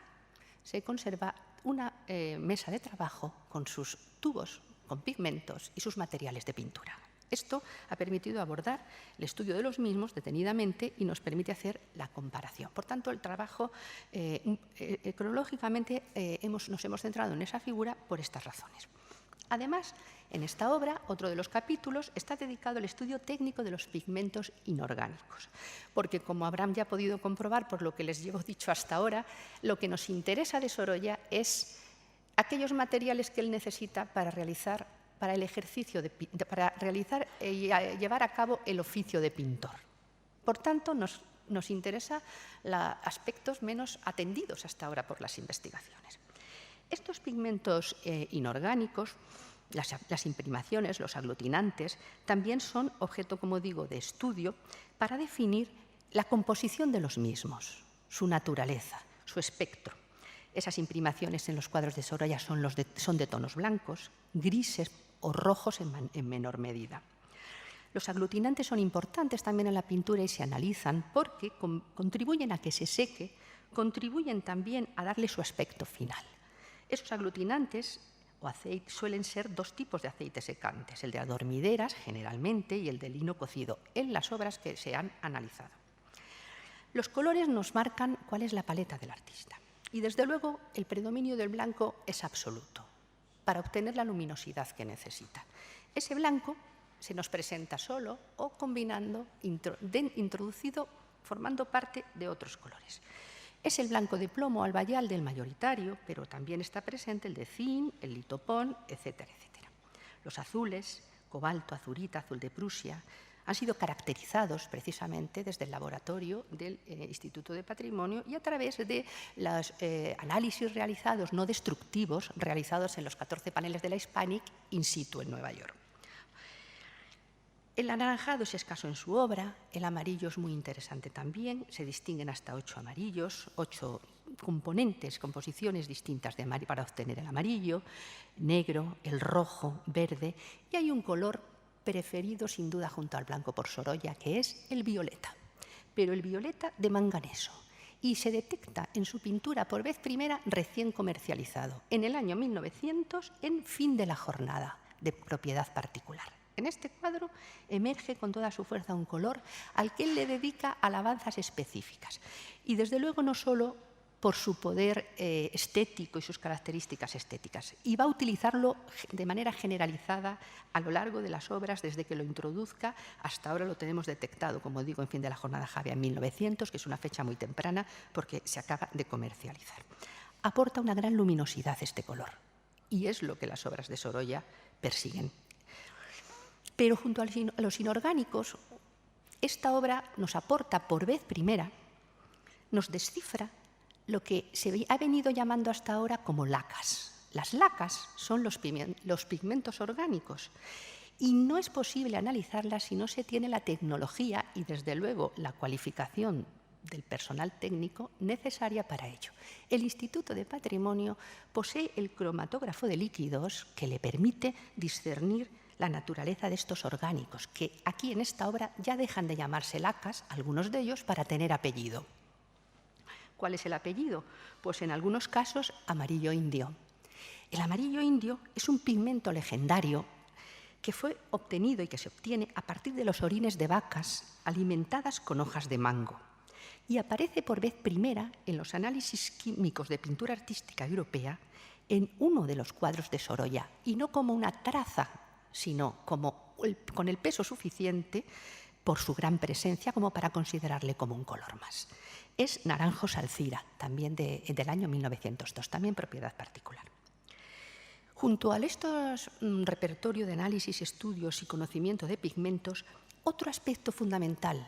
se conserva una mesa de trabajo con sus tubos, con pigmentos y sus materiales de pintura. Esto ha permitido abordar el estudio de los mismos detenidamente y nos permite hacer la comparación. Por tanto, el trabajo, cronológicamente, nos hemos centrado en esa figura por estas razones. Además, en esta obra, otro de los capítulos está dedicado al estudio técnico de los pigmentos inorgánicos, porque, como habrán ya podido comprobar por lo que les llevo dicho hasta ahora, lo que nos interesa de Sorolla es aquellos materiales que él necesita para realizar y llevar a cabo el oficio de pintor. Por tanto, nos interesa aspectos menos atendidos hasta ahora por las investigaciones. Estos pigmentos inorgánicos, las imprimaciones, los aglutinantes, también son objeto, como digo, de estudio para definir la composición de los mismos, su naturaleza, su espectro. Esas imprimaciones en los cuadros de Sorolla son de tonos blancos, grises o rojos en menor medida. Los aglutinantes son importantes también en la pintura y se analizan porque contribuyen a que se seque, contribuyen también a darle su aspecto final. Esos aglutinantes o aceites suelen ser dos tipos de aceites secantes, el de adormideras generalmente y el de lino cocido, en las obras que se han analizado. Los colores nos marcan cuál es la paleta del artista y, desde luego, el predominio del blanco es absoluto para obtener la luminosidad que necesita. Ese blanco se nos presenta solo o combinando, introducido, formando parte de otros colores. Es el blanco de plomo albayal del mayoritario, pero también está presente el de zinc, el litopón, etcétera, etcétera. Los azules, cobalto, azurita, azul de Prusia, han sido caracterizados precisamente desde el laboratorio del Instituto de Patrimonio y a través de los análisis realizados, no destructivos, realizados en los 14 paneles de la Hispanic in situ en Nueva York. El anaranjado es escaso en su obra, el amarillo es muy interesante también, se distinguen hasta 8 amarillos, 8 composiciones distintas de amarillo para obtener el amarillo, negro, el rojo, verde, y hay un color preferido sin duda junto al blanco por Sorolla, que es el violeta, pero el violeta de manganeso, y se detecta en su pintura por vez primera recién comercializado, en el año 1900, en Fin de la jornada, de propiedad particular. En este cuadro emerge con toda su fuerza un color al que él le dedica alabanzas específicas. Y desde luego no solo por su poder estético y sus características estéticas. Y va a utilizarlo de manera generalizada a lo largo de las obras, desde que lo introduzca hasta ahora lo tenemos detectado, como digo, en Fin de la jornada Javia en 1900, que es una fecha muy temprana porque se acaba de comercializar. Aporta una gran luminosidad este color y es lo que las obras de Sorolla persiguen. Pero junto a los inorgánicos, esta obra nos aporta por vez primera, nos descifra lo que se ha venido llamando hasta ahora como lacas. Las lacas son los pigmentos orgánicos y no es posible analizarlas si no se tiene la tecnología y, desde luego, la cualificación del personal técnico necesaria para ello. El Instituto de Patrimonio posee el cromatógrafo de líquidos que le permite discernir la naturaleza de estos orgánicos, que aquí en esta obra ya dejan de llamarse lacas, algunos de ellos, para tener apellido. ¿Cuál es el apellido? Pues en algunos casos amarillo indio. El amarillo indio es un pigmento legendario que fue obtenido y que se obtiene a partir de los orines de vacas alimentadas con hojas de mango y aparece por vez primera en los análisis químicos de pintura artística europea en uno de los cuadros de Sorolla, y no como una traza, sino con el peso suficiente por su gran presencia como para considerarle como un color más. Es naranjo salcira, también del año 1902, también propiedad particular. Junto a estos repertorio de análisis, estudios y conocimiento de pigmentos, otro aspecto fundamental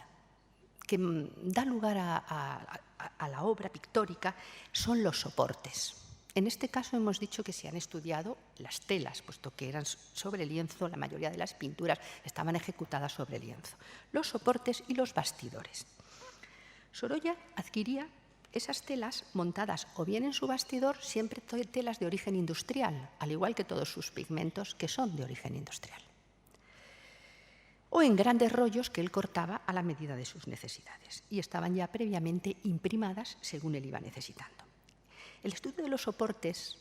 que da lugar a la obra pictórica son los soportes. En este caso hemos dicho que se han estudiado las telas, puesto que eran sobre lienzo, la mayoría de las pinturas estaban ejecutadas sobre lienzo. Los soportes y los bastidores. Sorolla adquiría esas telas montadas o bien en su bastidor, siempre telas de origen industrial, al igual que todos sus pigmentos que son de origen industrial, o en grandes rollos que él cortaba a la medida de sus necesidades y estaban ya previamente imprimadas según él iba necesitando. El estudio de los soportes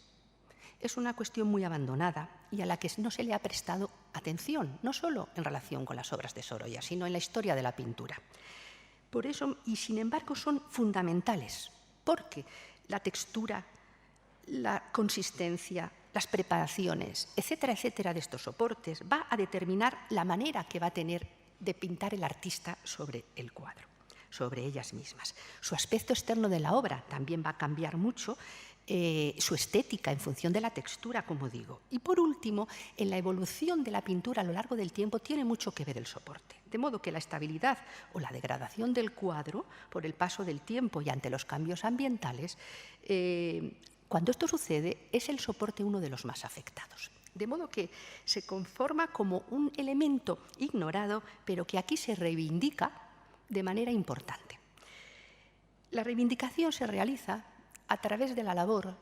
es una cuestión muy abandonada y a la que no se le ha prestado atención, no solo en relación con las obras de Sorolla, sino en la historia de la pintura. Por eso, y sin embargo, son fundamentales, porque la textura, la consistencia, las preparaciones, etcétera, etcétera, de estos soportes, va a determinar la manera que va a tener de pintar el artista sobre el cuadro, sobre ellas mismas. Su aspecto externo de la obra también va a cambiar mucho, su estética en función de la textura, como digo. Y por último, en la evolución de la pintura a lo largo del tiempo tiene mucho que ver el soporte. De modo que la estabilidad o la degradación del cuadro por el paso del tiempo y ante los cambios ambientales, cuando esto sucede, es el soporte uno de los más afectados. De modo que se conforma como un elemento ignorado, pero que aquí se reivindica de manera importante. La reivindicación se realiza a través de la labor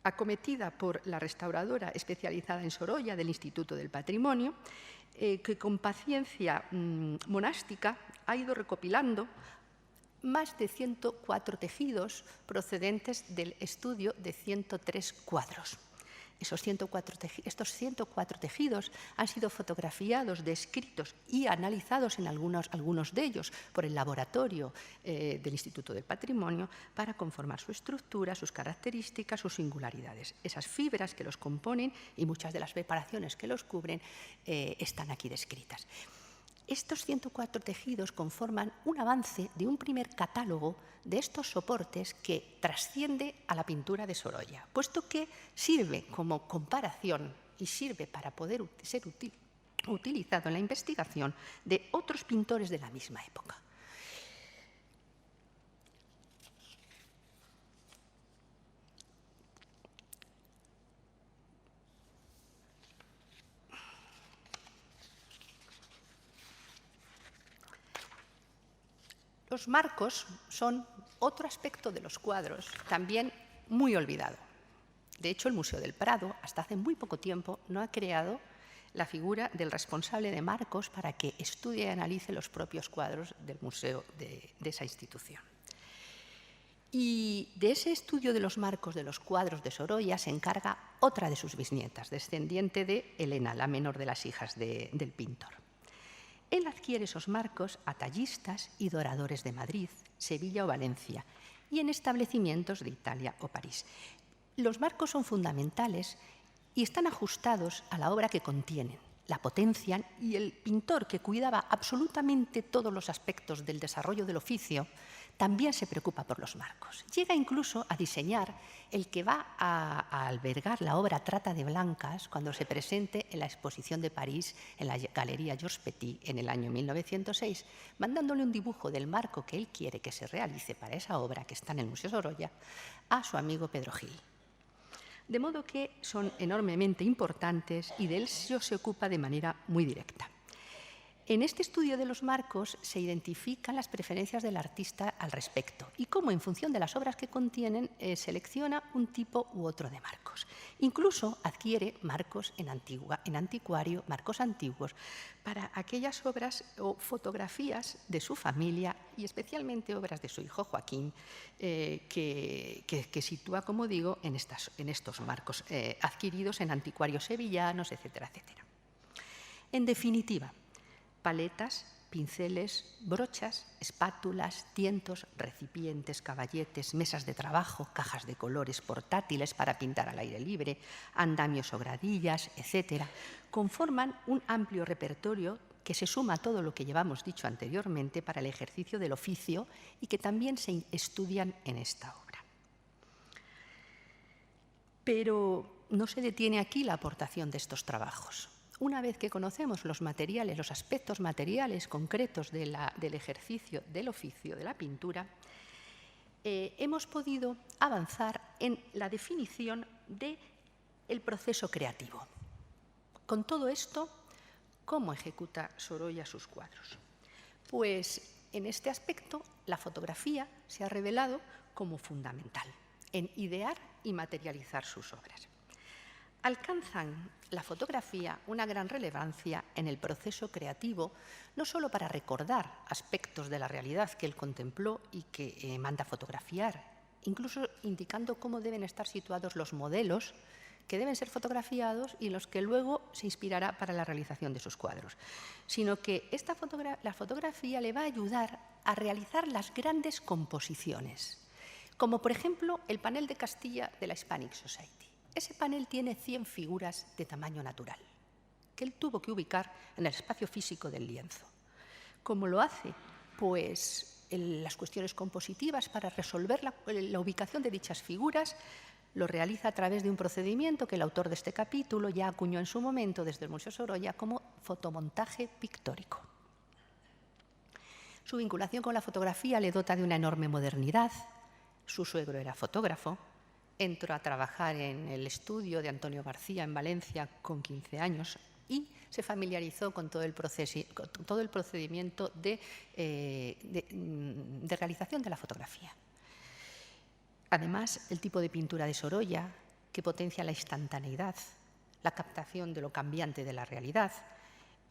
acometida por la restauradora especializada en Sorolla del Instituto del Patrimonio, que con paciencia monástica ha ido recopilando más de 104 tejidos procedentes del estudio de 103 cuadros. Estos 104 tejidos han sido fotografiados, descritos y analizados en algunos de ellos por el laboratorio del Instituto del Patrimonio para conformar su estructura, sus características, sus singularidades. Esas fibras que los componen y muchas de las preparaciones que los cubren están aquí descritas. Estos 104 tejidos conforman un avance de un primer catálogo de estos soportes que trasciende a la pintura de Sorolla, puesto que sirve como comparación y sirve para poder ser utilizado en la investigación de otros pintores de la misma época. Los marcos son otro aspecto de los cuadros también muy olvidado. De hecho, el Museo del Prado, hasta hace muy poco tiempo, no ha creado la figura del responsable de marcos para que estudie y analice los propios cuadros del museo de esa institución. Y de ese estudio de los marcos de los cuadros de Sorolla se encarga otra de sus bisnietas, descendiente de Elena, la menor de las hijas del pintor. Él adquiere esos marcos a tallistas y doradores de Madrid, Sevilla o Valencia, y en establecimientos de Italia o París. Los marcos son fundamentales y están ajustados a la obra que contienen, la potencian, y el pintor, que cuidaba absolutamente todos los aspectos del desarrollo del oficio, también se preocupa por los marcos. Llega incluso a diseñar el que va a albergar la obra Trata de Blancas cuando se presente en la exposición de París en la Galería Georges Petit en el año 1906, mandándole un dibujo del marco que él quiere que se realice para esa obra, que está en el Museo Sorolla, a su amigo Pedro Gil. De modo que son enormemente importantes y de él se ocupa de manera muy directa. En este estudio de los marcos se identifican las preferencias del artista al respecto y cómo, en función de las obras que contienen, selecciona un tipo u otro de marcos. Incluso adquiere marcos en anticuario, marcos antiguos, para aquellas obras o fotografías de su familia y especialmente obras de su hijo Joaquín, que sitúa, como digo, en estos marcos adquiridos en anticuarios sevillanos, etcétera, etcétera. En definitiva, paletas, pinceles, brochas, espátulas, tientos, recipientes, caballetes, mesas de trabajo, cajas de colores portátiles para pintar al aire libre, andamios o gradillas, etc., conforman un amplio repertorio que se suma a todo lo que llevamos dicho anteriormente para el ejercicio del oficio y que también se estudian en esta obra. Pero no se detiene aquí la aportación de estos trabajos. Una vez que conocemos los materiales, los aspectos materiales concretos del ejercicio del oficio de la pintura, hemos podido avanzar en la definición del proceso creativo. Con todo esto, ¿cómo ejecuta Sorolla sus cuadros? Pues en este aspecto la fotografía se ha revelado como fundamental en idear y materializar sus obras. Alcanzan la fotografía una gran relevancia en el proceso creativo, no solo para recordar aspectos de la realidad que él contempló y que manda fotografiar, incluso indicando cómo deben estar situados los modelos que deben ser fotografiados y en los que luego se inspirará para la realización de sus cuadros, sino que la fotografía le va a ayudar a realizar las grandes composiciones, como por ejemplo el panel de Castilla de la Hispanic Society. Ese panel tiene 100 figuras de tamaño natural, que él tuvo que ubicar en el espacio físico del lienzo. ¿Cómo lo hace? Pues las cuestiones compositivas para resolver la ubicación de dichas figuras lo realiza a través de un procedimiento que el autor de este capítulo ya acuñó en su momento desde el Museo Sorolla como fotomontaje pictórico. Su vinculación con la fotografía le dota de una enorme modernidad. Su suegro era fotógrafo. Entró a trabajar en el estudio de Antonio García en Valencia con 15 años y se familiarizó con todo el procedimiento de realización de la fotografía. Además, el tipo de pintura de Sorolla, que potencia la instantaneidad, la captación de lo cambiante de la realidad,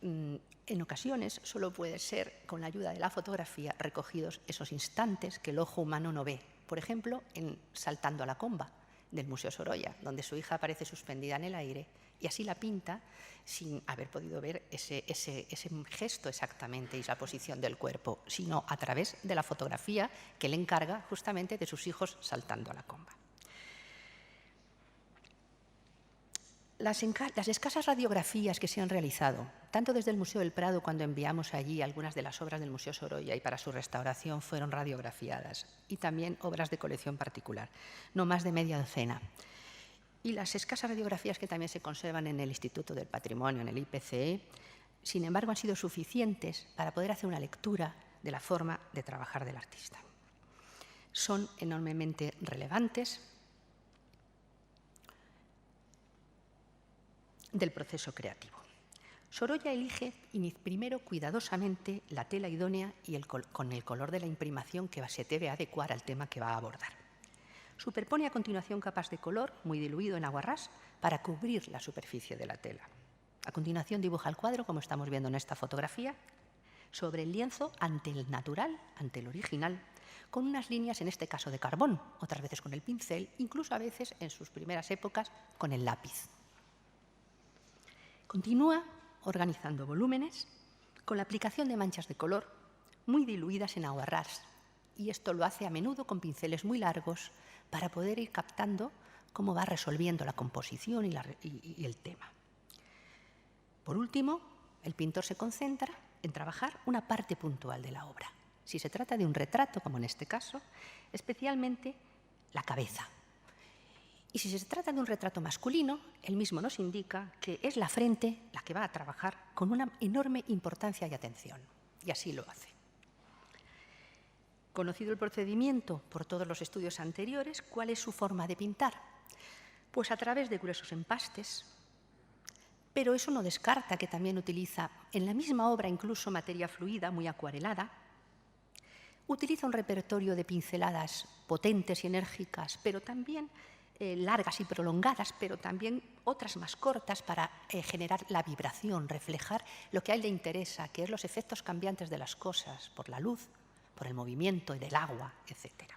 en ocasiones solo puede ser con la ayuda de la fotografía recogidos esos instantes que el ojo humano no ve. Por ejemplo, en Saltando a la comba, del Museo Sorolla, donde su hija aparece suspendida en el aire y así la pinta sin haber podido ver ese gesto exactamente y esa posición del cuerpo, sino a través de la fotografía que le encarga justamente de sus hijos saltando a la comba. Las escasas radiografías que se han realizado, tanto desde el Museo del Prado, cuando enviamos allí algunas de las obras del Museo Sorolla y para su restauración fueron radiografiadas, y también obras de colección particular, no más de media docena. Y las escasas radiografías que también se conservan en el Instituto del Patrimonio, en el IPCE, sin embargo, han sido suficientes para poder hacer una lectura de la forma de trabajar del artista. Son enormemente relevantes del proceso creativo. Sorolla elige primero cuidadosamente la tela idónea y con el color de la imprimación que se debe adecuar al tema que va a abordar. Superpone a continuación capas de color muy diluido en aguarrás para cubrir la superficie de la tela. A continuación dibuja el cuadro, como estamos viendo en esta fotografía, sobre el lienzo ante el natural, ante el original, con unas líneas, en este caso de carbón, otras veces con el pincel, incluso a veces, en sus primeras épocas, con el lápiz. Continúa organizando volúmenes con la aplicación de manchas de color muy diluidas en aguarrás, y esto lo hace a menudo con pinceles muy largos para poder ir captando cómo va resolviendo la composición y el tema. Por último, el pintor se concentra en trabajar una parte puntual de la obra. Si se trata de un retrato, como en este caso, especialmente la cabeza. Y si se trata de un retrato masculino, él mismo nos indica que es la frente la que va a trabajar con una enorme importancia y atención. Y así lo hace. Conocido el procedimiento por todos los estudios anteriores, ¿cuál es su forma de pintar? Pues a través de gruesos empastes, pero eso no descarta que también utiliza en la misma obra incluso materia fluida, muy acuarelada. Utiliza un repertorio de pinceladas potentes y enérgicas, pero también largas y prolongadas, pero también otras más cortas para generar la vibración, reflejar lo que a él le interesa, que es los efectos cambiantes de las cosas, por la luz, por el movimiento del agua, etc.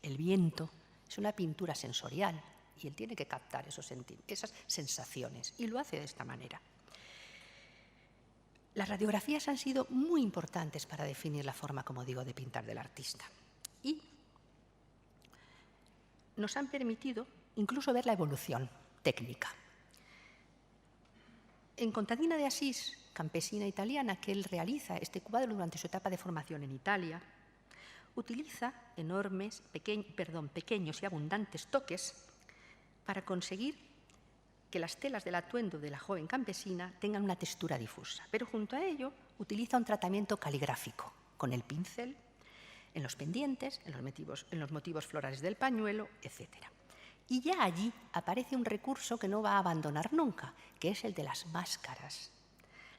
El viento es una pintura sensorial y él tiene que captar esas sensaciones y lo hace de esta manera. Las radiografías han sido muy importantes para definir la forma, como digo, de pintar del artista y nos han permitido incluso ver la evolución técnica. En Contadina de Asís, campesina italiana, que él realiza este cuadro durante su etapa de formación en Italia, utiliza pequeños y abundantes toques para conseguir que las telas del atuendo de la joven campesina tengan una textura difusa. Pero junto a ello utiliza un tratamiento caligráfico con el pincel, en los pendientes, en los motivos florales del pañuelo, etc. Y ya allí aparece un recurso que no va a abandonar nunca, que es el de las máscaras.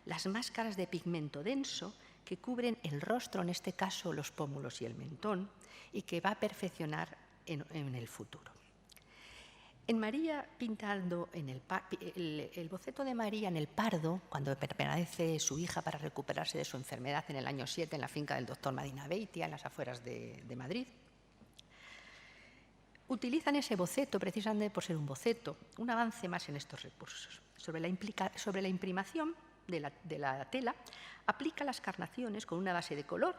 Las máscaras de pigmento denso que cubren el rostro, en este caso los pómulos y el mentón, y que va a perfeccionar en el futuro. En María, pintando el boceto de María en el Pardo, cuando permanece su hija para recuperarse de su enfermedad en el año 7 en la finca del doctor Madina Beitia, en las afueras de Madrid, utilizan ese boceto precisamente por ser un boceto, un avance más en estos recursos. Sobre la imprimación de la tela, aplica las carnaciones con una base de color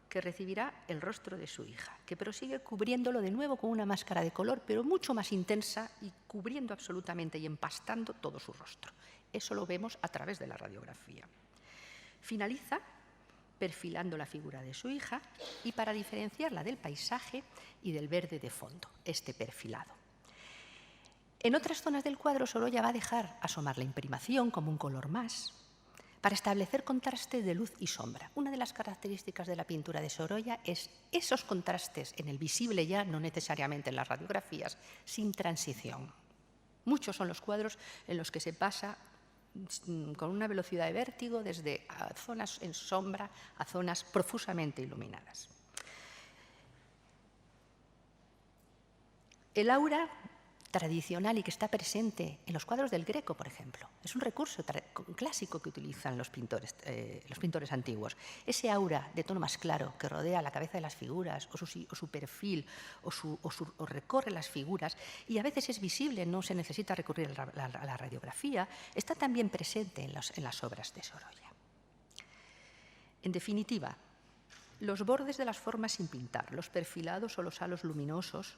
que recibirá el rostro de su hija, que prosigue cubriéndolo de nuevo con una máscara de color, pero mucho más intensa y cubriendo absolutamente y empastando todo su rostro. Eso lo vemos a través de la radiografía. Finaliza perfilando la figura de su hija y para diferenciarla del paisaje y del verde de fondo, este perfilado. En otras zonas del cuadro Sorolla va a dejar asomar la imprimación como un color más, para establecer contrastes de luz y sombra. Una de las características de la pintura de Sorolla es esos contrastes en el visible ya, no necesariamente en las radiografías, sin transición. Muchos son los cuadros en los que se pasa con una velocidad de vértigo desde zonas en sombra a zonas profusamente iluminadas. El aura tradicional y que está presente en los cuadros del Greco, por ejemplo. Es un recurso clásico que utilizan los pintores antiguos. Ese aura de tono más claro que rodea la cabeza de las figuras o su perfil o recorre las figuras y a veces es visible, no se necesita recurrir a la radiografía, está también presente en las obras de Sorolla. En definitiva, los bordes de las formas sin pintar, los perfilados o los halos luminosos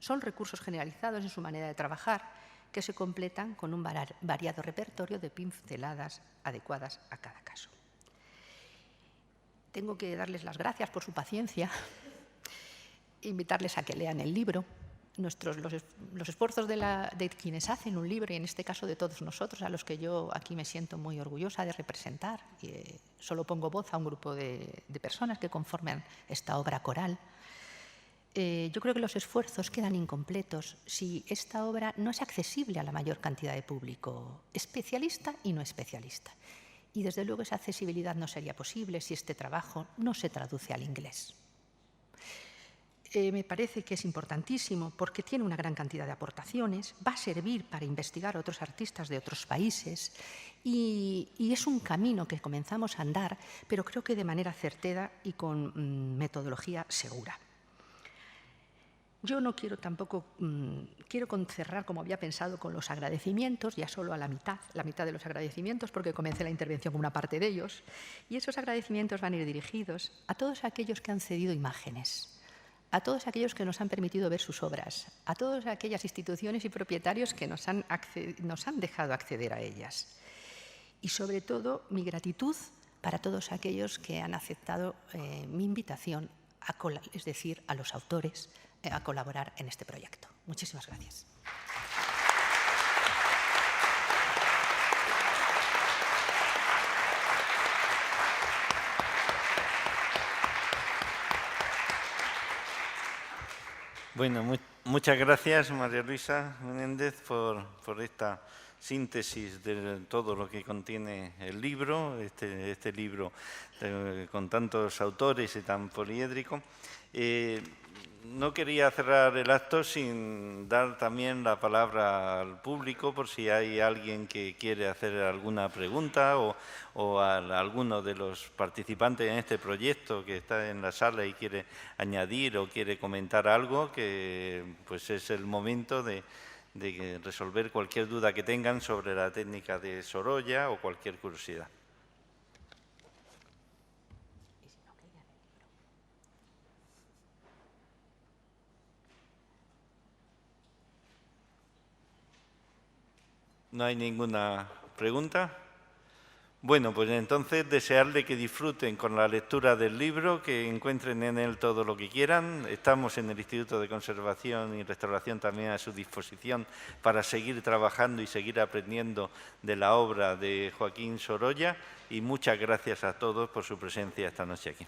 son recursos generalizados en su manera de trabajar que se completan con un variado repertorio de pinceladas adecuadas a cada caso. Tengo que darles las gracias por su paciencia, invitarles a que lean el libro. Los esfuerzos de quienes hacen un libro, y en este caso de todos nosotros, a los que yo aquí me siento muy orgullosa de representar, solo pongo voz a un grupo de personas que conforman esta obra coral. Yo creo que los esfuerzos quedan incompletos si esta obra no es accesible a la mayor cantidad de público, especialista y no especialista. Y desde luego esa accesibilidad no sería posible si este trabajo no se traduce al inglés. Me parece que es importantísimo porque tiene una gran cantidad de aportaciones, va a servir para investigar a otros artistas de otros países y es un camino que comenzamos a andar, pero creo que de manera certera y con metodología segura. Yo no quiero tampoco, quiero cerrar como había pensado con los agradecimientos, ya solo a la mitad de los agradecimientos, porque comencé la intervención con una parte de ellos, y esos agradecimientos van a ir dirigidos a todos aquellos que han cedido imágenes, a todos aquellos que nos han permitido ver sus obras, a todas aquellas instituciones y propietarios que nos han dejado acceder a ellas. Y sobre todo, mi gratitud para todos aquellos que han aceptado mi invitación, es decir, a los autores, a colaborar en este proyecto. Muchísimas gracias. Bueno, muchas gracias, María Luisa Menéndez, por esta síntesis de todo lo que contiene el libro, este libro con tantos autores y tan poliédrico. No quería cerrar el acto sin dar también la palabra al público por si hay alguien que quiere hacer alguna pregunta o a alguno de los participantes en este proyecto que está en la sala y quiere añadir o quiere comentar algo, que pues es el momento de resolver cualquier duda que tengan sobre la técnica de Sorolla o cualquier curiosidad. ¿No hay ninguna pregunta? Bueno, pues entonces desearle que disfruten con la lectura del libro, que encuentren en él todo lo que quieran. Estamos en el Instituto de Conservación y Restauración también a su disposición para seguir trabajando y seguir aprendiendo de la obra de Joaquín Sorolla. Y muchas gracias a todos por su presencia esta noche aquí.